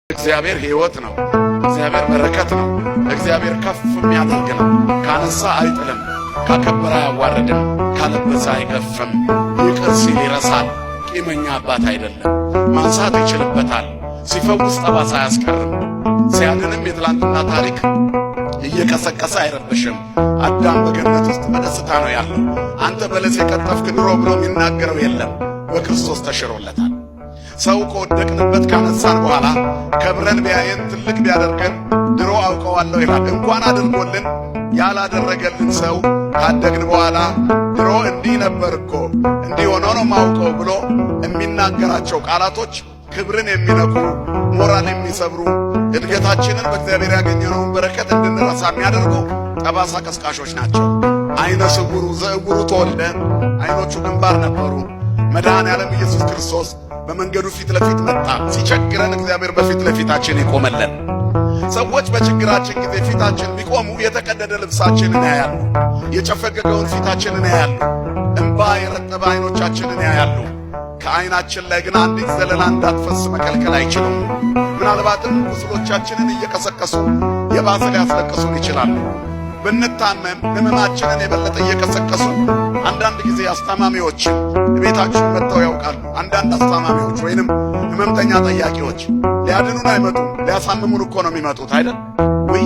እግዚአብሔር ሕይወት ነው። እግዚአብሔር በረከት ነው። እግዚአብሔር ከፍ የሚያደርግ ነው። ካነሳ አይጥልም፣ ካከበረ አያዋርድም፣ ካለበሰ አይገፍም። ይቅር ሲል ይረሳል። ቂመኛ አባት አይደለም። ማንሳት ይችልበታል። ሲፈውስ ጠባሳ አያስቀርም። ሲያድንም የትላንትና ታሪክ እየቀሰቀሰ አይረብሽም። አዳም በገነት ውስጥ በደስታ ነው ያለው። አንተ በለስ የቀጠፍክ ድሮ ብሎ የሚናገረው የለም። በክርስቶስ ተሽሮለታል። ሰው ከወደቅንበት ካነሳን በኋላ ከብረን ቢያየን ትልቅ ቢያደርገን ድሮ አውቀዋለሁ ይላል። እንኳን አድርጎልን ያላደረገልን ሰው ካደግን በኋላ ድሮ እንዲህ ነበር እኮ እንዲህ ሆኖ ነው ማውቀው ብሎ የሚናገራቸው ቃላቶች ክብርን የሚነኩ ሞራል የሚሰብሩ እድገታችንን በእግዚአብሔር ያገኘነውን በረከት እንድንረሳ የሚያደርጉ ጠባሳ ቀስቃሾች ናቸው። አይነ ስውሩ ዘእውሩ ተወልደ፣ አይኖቹ ግንባር ነበሩ። መድኃኔዓለም ኢየሱስ ክርስቶስ በመንገዱ ፊት ለፊት መጣ። ሲቸግረን እግዚአብሔር በፊት ለፊታችን ይቆመለን። ሰዎች በችግራችን ጊዜ ፊታችን ቢቆሙ የተቀደደ ልብሳችንን ያያሉ፣ የጨፈገገውን ፊታችንን ያያሉ፣ እንባ የረጠበ አይኖቻችንን ያያሉ። ከአይናችን ላይ ግን አንዲት ዘለላ እንዳትፈስ መከልከል አይችሉም። ምናልባትም ቁስሎቻችንን እየቀሰቀሱ የባሰ ሊያስለቅሱን ይችላሉ። ብንታመም ህመማችንን የበለጠ እየቀሰቀሱ አንዳንድ ጊዜ አስታማሚዎች ቤታችሁ መጥተው ያውቃሉ። አንዳንድ አስታማሚዎች ወይንም ህመምተኛ ጠያቂዎች ሊያድኑን አይመጡም፣ ሊያሳምሙን እኮ ነው የሚመጡት አይደል? ወይ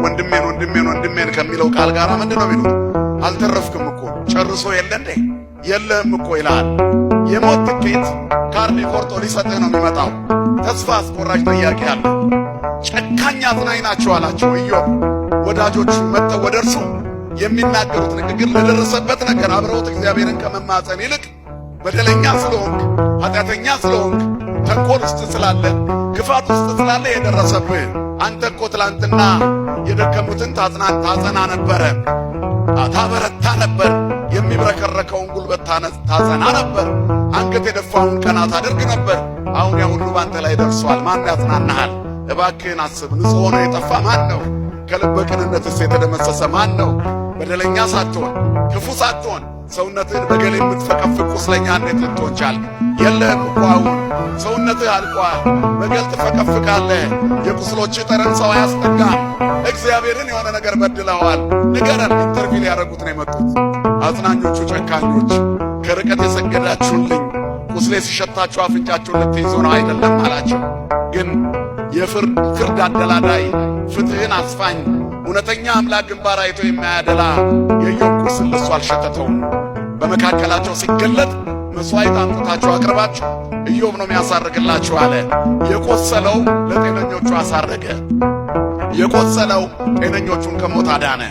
ወንድሜን ከሚለው ቃል ጋር ምንድን ነው የሚሉት? አልተረፍክም እኮ ጨርሶ የለ እንዴ የለህም እኮ ይልሃል። የሞት ትኬት ካርድ ቆርጦ ሊሰጥህ ነው የሚመጣው። ተስፋ አስቆራጭ ጠያቂ አለ። ጨካኝ አዝናኝ ናቸው አላቸው ኢዮብ። ወዳጆቹ መጥተው ወደ እርሱ የሚናገሩት ንግግር ለደረሰበት ነገር አብረውት እግዚአብሔርን ከመማፀን ይልቅ በደለኛ ስለሆንክ፣ ኃጢአተኛ ስለሆንክ፣ ተንኮል ውስጥ ስላለ፣ ክፋት ውስጥ ስላለ የደረሰብህ አንተ እኮ ትላንትና የደከሙትን ታጸና ነበረ፣ ታበረታ ነበር፣ የሚብረከረከውን ጉልበት ታጸና ነበር፣ አንገት የደፋውን ቀና ታደርግ ነበር። አሁን ያ ሁሉ ባንተ ላይ ደርሷል። ማን ያጽናናሃል? እባክህን አስብ። ንጹሕ ሆኖ የጠፋ ማን ነው? ከልበ ቅንነትስ የተደመሰሰ ማን ነው? በደለኛ ሳትሆን ክፉ ሳትሆን ሰውነትህን በገል የምትፈቀፍቅ ቁስለኛ እንዴት ልትሆን ቻልክ? የለህም እኮ አሁን ሰውነትህ አልቋል። በገል ትፈቀፍቃለህ። የቁስሎችህ ጠረን ሰው አያስጠጋም። እግዚአብሔርን የሆነ ነገር በድለዋል። ንገረን። ኢንተርቪው ሊያደርጉት ነው የመጡት አጽናኞቹ ጨካኞች። ከርቀት የሰገዳችሁልኝ ቁስሌ ሲሸታችሁ አፍንጫችሁን ልትይዙ ነው አይደለም አላቸው። ግን የፍርድ አደላዳይ ፍትህን አስፋኝ እውነተኛ አምላክ ግንባር አይቶ የማያደላ የኢዮብ ቁስል ለሱ አልሸተተውም። በመካከላቸው ሲገለጥ መሥዋዕት አምጥታችሁ አቅርባችሁ ኢዮብ ነው የሚያሳርግላችሁ አለ። የቆሰለው ለጤነኞቹ አሳረገ። የቆሰለው ጤነኞቹን ከሞት አዳነ።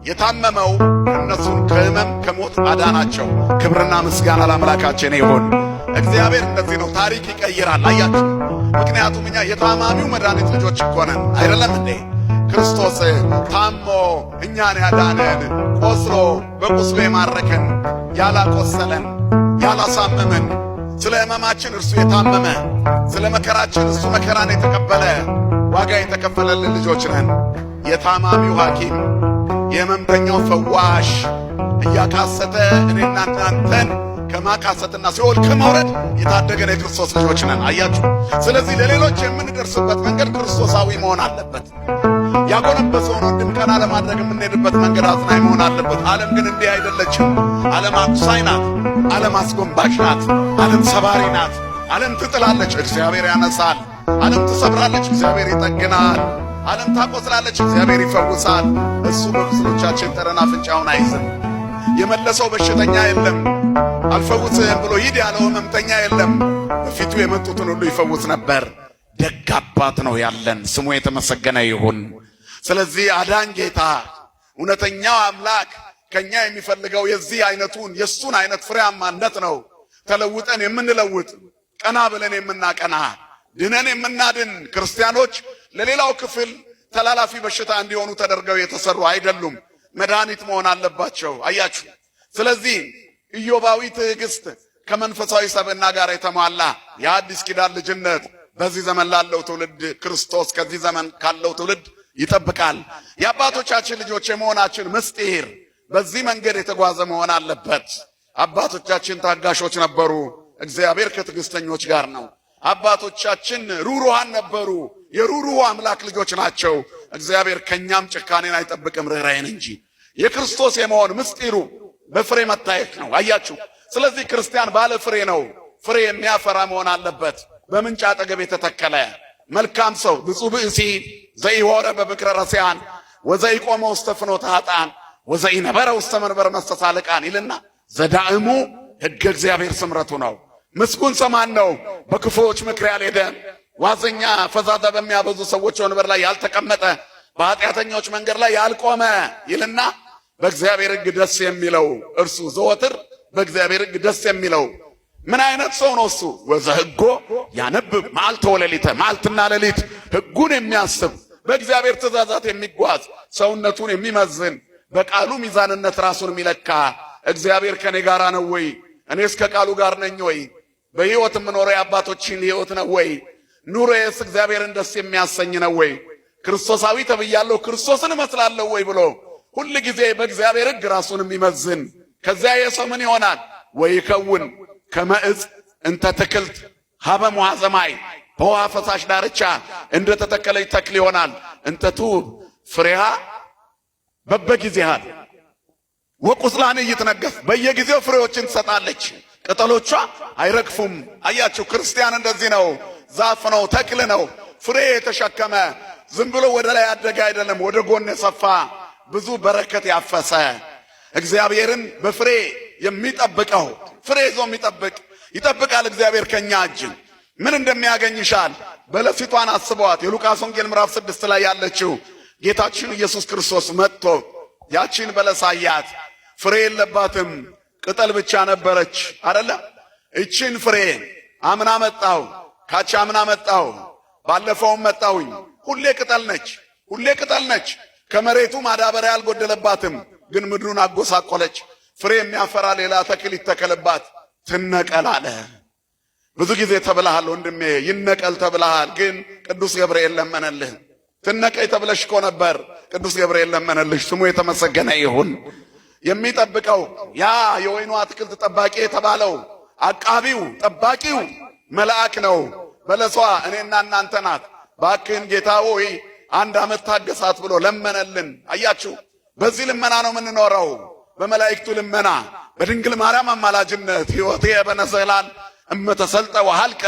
የታመመው እነሱን ከሕመም ከሞት አዳናቸው። ክብርና ምስጋና ለአምላካችን ይሁን። እግዚአብሔር እንደዚህ ነው፣ ታሪክ ይቀይራል። አያችሁ፣ ምክንያቱም እኛ የታማሚው መድኃኒት ልጆች እኮ ነን አይደለም እንዴ? ክርስቶስ ታሞ እኛን ያዳነን፣ ቆስሎ በቁስሉ የማረከን፣ ያላቆሰለን፣ ያላሳመመን፣ ስለ ሕመማችን እርሱ የታመመ፣ ስለ መከራችን እሱ መከራን የተቀበለ ዋጋ የተከፈለልን ልጆች ነን። የታማሚው ሐኪም የሕመምተኛው ፈዋሽ እያቃሰተ እኔና እናንተን ከማቃሰትና ሲኦል ከመውረድ የታደገን የክርስቶስ ልጆች ነን። አያችሁ። ስለዚህ ለሌሎች የምንደርስበት መንገድ ክርስቶሳዊ መሆን አለበት። ያጎነበሰውን ወንድም ቀና ለማድረግ የምንሄድበት መንገድ አጽናኝ መሆን አለበት። ዓለም ግን እንዲህ አይደለችም። ዓለም አቁሳይ ናት። ዓለም አስጎንባሽ ናት። ዓለም ሰባሪ ናት። ዓለም ትጥላለች፣ እግዚአብሔር ያነሳል። ዓለም ትሰብራለች፣ እግዚአብሔር ይጠግናል። ዓለም ታቆስላለች፣ እግዚአብሔር ይፈውሳል። እሱ በቁስሎቻችን ጠረን አፍንጫውን አይዝም። የመለሰው በሽተኛ የለም። አልፈውስህም ብሎ ሂድ ያለው ሕመምተኛ የለም። በፊቱ የመጡትን ሁሉ ይፈውስ ነበር። ደግ አባት ነው ያለን፣ ስሙ የተመሰገነ ይሁን። ስለዚህ አዳኝ ጌታ እውነተኛው አምላክ ከኛ የሚፈልገው የዚህ አይነቱን የሱን አይነት ፍሬያማነት ነው። ተለውጠን የምንለውጥ፣ ቀና ብለን የምናቀና፣ ድነን የምናድን ክርስቲያኖች ለሌላው ክፍል ተላላፊ በሽታ እንዲሆኑ ተደርገው የተሰሩ አይደሉም። መድኃኒት መሆን አለባቸው። አያችሁ። ስለዚህ ኢዮባዊ ትዕግስት ከመንፈሳዊ ሰብዕና ጋር የተሟላ የአዲስ ኪዳን ልጅነት በዚህ ዘመን ላለው ትውልድ ክርስቶስ ከዚህ ዘመን ካለው ትውልድ ይጠብቃል። የአባቶቻችን ልጆች የመሆናችን ምስጢር በዚህ መንገድ የተጓዘ መሆን አለበት። አባቶቻችን ታጋሾች ነበሩ። እግዚአብሔር ከትዕግስተኞች ጋር ነው። አባቶቻችን ሩሩሃን ነበሩ። የሩሩህ አምላክ ልጆች ናቸው። እግዚአብሔር ከኛም ጭካኔን አይጠብቅም ርኅራኄን እንጂ። የክርስቶስ የመሆን ምስጢሩ በፍሬ መታየት ነው። አያችሁ። ስለዚህ ክርስቲያን ባለ ፍሬ ነው። ፍሬ የሚያፈራ መሆን አለበት። በምንጭ አጠገብ የተተከለ መልካም ሰው ብፁዕ ብእሲ ዘኢሖረ በብክረ ረሲዓን ወዘኢቆመ ውስተ ፍኖተ ኃጥአን ወዘኢነበረ ውስተ መንበረ መስተሳልቃን ይልና ዘዳእሙ ሕገ እግዚአብሔር ስምረቱ ነው። ምስጉን ሰማን ነው በክፉዎች ምክር ያልሄደ፣ ዋዘኛ ፈዛዛ በሚያበዙ ሰዎች ወንበር ላይ ያልተቀመጠ፣ በኃጢአተኞች መንገድ ላይ ያልቆመ ይልና በእግዚአብሔር ሕግ ደስ የሚለው እርሱ ዘወትር በእግዚአብሔር ሕግ ደስ የሚለው ምን አይነት ሰው ነው እሱ? ወዘሕጎ ያነብብ መዓልተ ወሌሊተ፣ መዓልትና ሌሊት ሕጉን የሚያስብ በእግዚአብሔር ትእዛዛት የሚጓዝ ሰውነቱን የሚመዝን በቃሉ ሚዛንነት ራሱን የሚለካ እግዚአብሔር ከኔ ጋር ነው ወይ? እኔስ ከቃሉ ጋር ነኝ ወይ? በሕይወት የምኖረው የአባቶችን ሕይወት ነው ወይ? ኑሮዬስ እግዚአብሔርን ደስ የሚያሰኝ ነው ወይ? ክርስቶሳዊ ተብያለሁ ክርስቶስን እመስላለሁ ወይ ብሎ ሁል ጊዜ በእግዚአብሔር ሕግ ራሱን የሚመዝን ከዚያ የሰው ምን ይሆናል? ወይከውን ከመ ዕፅ እንተ ትክልት ሀበ ሙሐ ሰማይ፣ በውሃ ፈሳሽ ዳርቻ እንደ ተተከለች ተክል ይሆናል። እንተ ትሁብ ፍሬሃ በበጊዜሃ ወቁስላን ይትነገፍ፣ በየጊዜው ፍሬዎችን ትሰጣለች፣ ቅጠሎቿ አይረግፉም። አያችሁ፣ ክርስቲያን እንደዚህ ነው። ዛፍ ነው፣ ተክል ነው፣ ፍሬ የተሸከመ ዝም ብሎ ወደ ላይ ያደገ አይደለም፣ ወደ ጎን የሰፋ ብዙ በረከት ያፈሰ እግዚአብሔርን በፍሬ የሚጠብቀው ፍሬ ይዞ የሚጠብቅ ይጠብቃል። እግዚአብሔር ከኛ እጅ ምን እንደሚያገኝሻል በለሲቷን አስበዋት። የሉቃስ ወንጌል ምዕራፍ 6 ላይ ያለችው ጌታችን ኢየሱስ ክርስቶስ መጥቶ ያቺን በለስ አያት። ፍሬ የለባትም፣ ቅጠል ብቻ ነበረች አይደለ? እቺን ፍሬ አምና መጣው፣ ካቻ አምና መጣው፣ ባለፈውም መጣውኝ። ሁሌ ቅጠል ነች፣ ሁሌ ቅጠል ነች። ከመሬቱ ማዳበሪያ አልጎደለባትም፣ ግን ምድሩን አጎሳቆለች። ፍሬ የሚያፈራ ሌላ ተክል ይተከልባት፣ ትነቀል አለ። ብዙ ጊዜ ተብለሃል ወንድሜ፣ ይነቀል ተብለሃል። ግን ቅዱስ ገብርኤል ለመነልህ። ትነቀይ ተብለሽ እኮ ነበር፣ ቅዱስ ገብርኤል ለመነልሽ። ስሙ የተመሰገነ ይሁን። የሚጠብቀው ያ የወይኑ አትክልት ጠባቂ የተባለው አቃቢው ጠባቂው መልአክ ነው። በለሷ እኔና እናንተ ናት። ባክህን ጌታ ሆይ 1 ዓመት ታገሳት ብሎ ለመነልን። አያችሁ፣ በዚህ ልመና ነው የምንኖረው፣ በመላእክቱ ልመና፣ በድንግል ማርያም አማላጅነት። ሕይወቴ በነዘላል እመተሰልጠ ወሃልቀ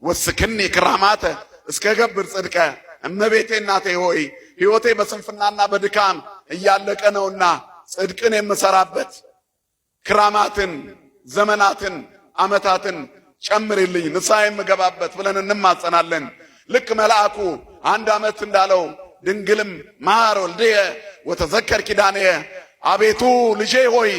ወስክኒ ክራማተ እስከ ገብር ጽድቀ። እመቤቴ እናቴ ሆይ ሕይወቴ በስንፍናና በድካም እያለቀ ነውና ጽድቅን የምሰራበት ክራማትን፣ ዘመናትን፣ ዓመታትን ጨምርልኝ ንስሐ የምገባበት ብለን እንማጸናለን። ልክ መልአኩ 1 ዓመት እንዳለው ድንግልም መሐር ወልድየ ወተዘከር ኪዳንየ፣ አቤቱ ልጄ ሆይ